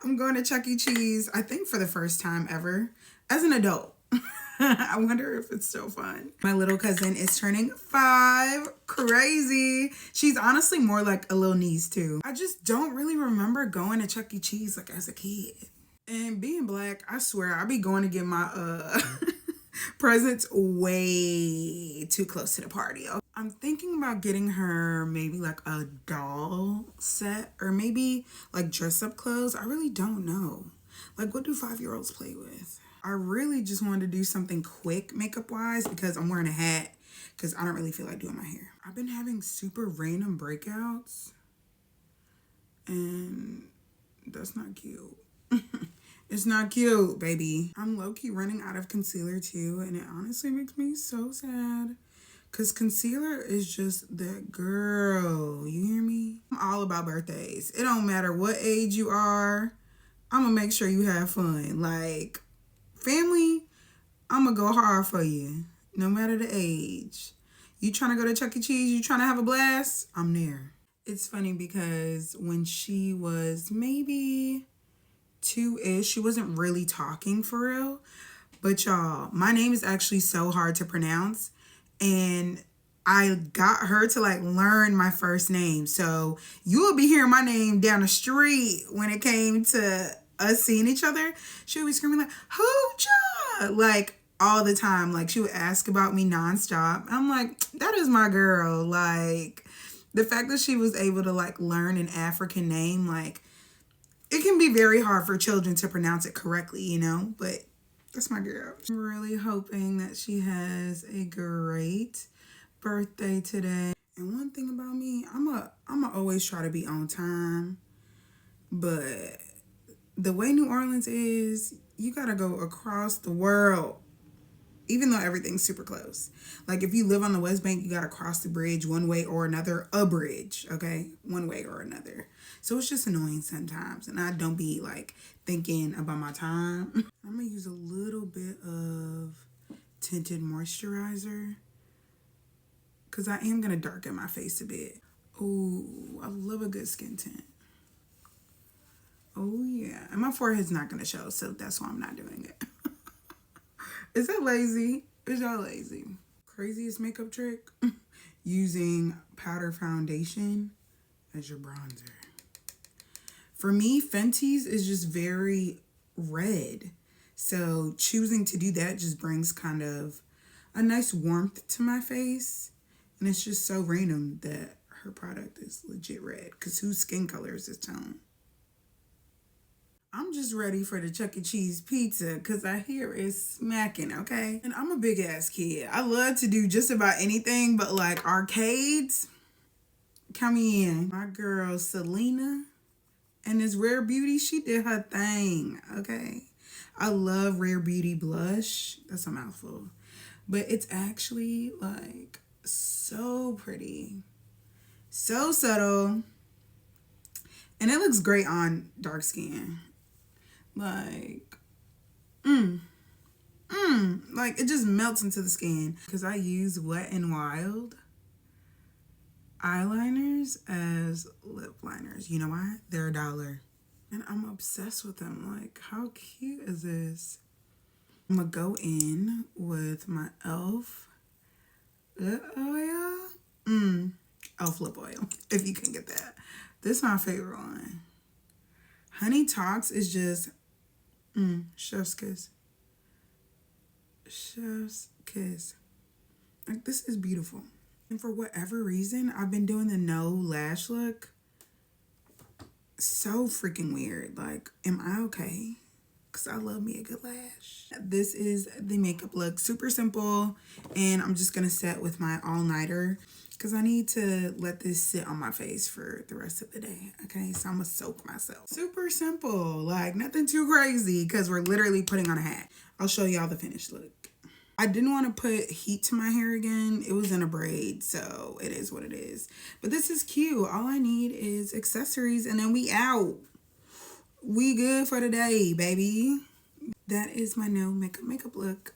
I'm going to Chuck E. Cheese, I think for the first time ever, as an adult. I wonder if it's still fun. My little cousin is turning 5. Crazy. She's honestly more like a little niece too. I just don't really remember going to Chuck E. Cheese like as a kid. And being black, I swear, I be going to get my presents way too close to the party. I'm thinking about getting her maybe like a doll set or maybe like dress up clothes. I really don't know. Like, what do 5-year-olds play with? I really just wanted to do something quick makeup wise because I'm wearing a hat because I don't really feel like doing my hair. I've been having super random breakouts and that's not cute. It's not cute, baby. I'm low-key running out of concealer too, and it honestly makes me so sad. Because concealer is just that girl. You hear me? I'm all about birthdays. It don't matter what age you are. I'm going to make sure you have fun. Like, family, I'm going to go hard for you. No matter the age. You trying to go to Chuck E. Cheese? You trying to have a blast? I'm there. It's funny because when she was maybe 2-ish, she wasn't really talking for real. But y'all, my name is actually so hard to pronounce. And I got her to like learn my first name. So you will be hearing my name down the street when it came to us seeing each other. She would be screaming like, Hooja! Like all the time. Like she would ask about me nonstop. I'm like, that is my girl. Like the fact that she was able to like learn an African name, like it can be very hard for children to pronounce it correctly, you know, but that's my girl. I'm really hoping that she has a great birthday today. And one thing about me, I'm always try to be on time, but the way New Orleans is, you gotta go across the world, even though everything's super close. Like if you live on the West Bank, you gotta cross the bridge one way or another, a bridge, okay? One way or another. So it's just annoying sometimes. And I don't be like thinking about my time. I'm gonna use a little bit of tinted moisturizer because I am gonna darken my face a bit. Ooh, I love a good skin tint. Oh yeah, and my forehead's not gonna show, so that's why I'm not doing it. Is that lazy? Is y'all lazy? Craziest makeup trick? Using powder foundation as your bronzer. For me, Fenty's is just very red. So choosing to do that just brings kind of a nice warmth to my face. And it's just so random that her product is legit red. Because whose skin color is this tone? I'm just ready for the Chuck E. Cheese pizza because I hear it's smacking, okay? And I'm a big ass kid. I love to do just about anything, but like arcades, count me in. My girl Selena and this Rare Beauty, she did her thing, okay? I love Rare Beauty blush. That's a mouthful. But it's actually like so pretty. So subtle. And it looks great on dark skin. Like, like it just melts into the skin. Because I use Wet n Wild eyeliners as lip liners. You know why? They're $1. And I'm obsessed with them. Like, how cute is this? I'm gonna go in with my e.l.f. lip oil. e.l.f. lip oil, if you can get that. This is my favorite one. Honey Talks is just chef's kiss. Chef's kiss. Like, this is beautiful. And for whatever reason, I've been doing the no lash look. So freaking weird. Like, am I okay? Because I love me a good lash. This is the makeup look. Super simple. And I'm just going to set with my all-nighter. Because I need to let this sit on my face for the rest of the day. Okay, so I'm going to soak myself. Super simple. Like, nothing too crazy. Because we're literally putting on a hat. I'll show y'all the finished look. I didn't want to put heat to my hair again. It was in a braid, so it is what it is. But this is cute. All I need is accessories, and then we out. We good for the day, baby. That is my no makeup look.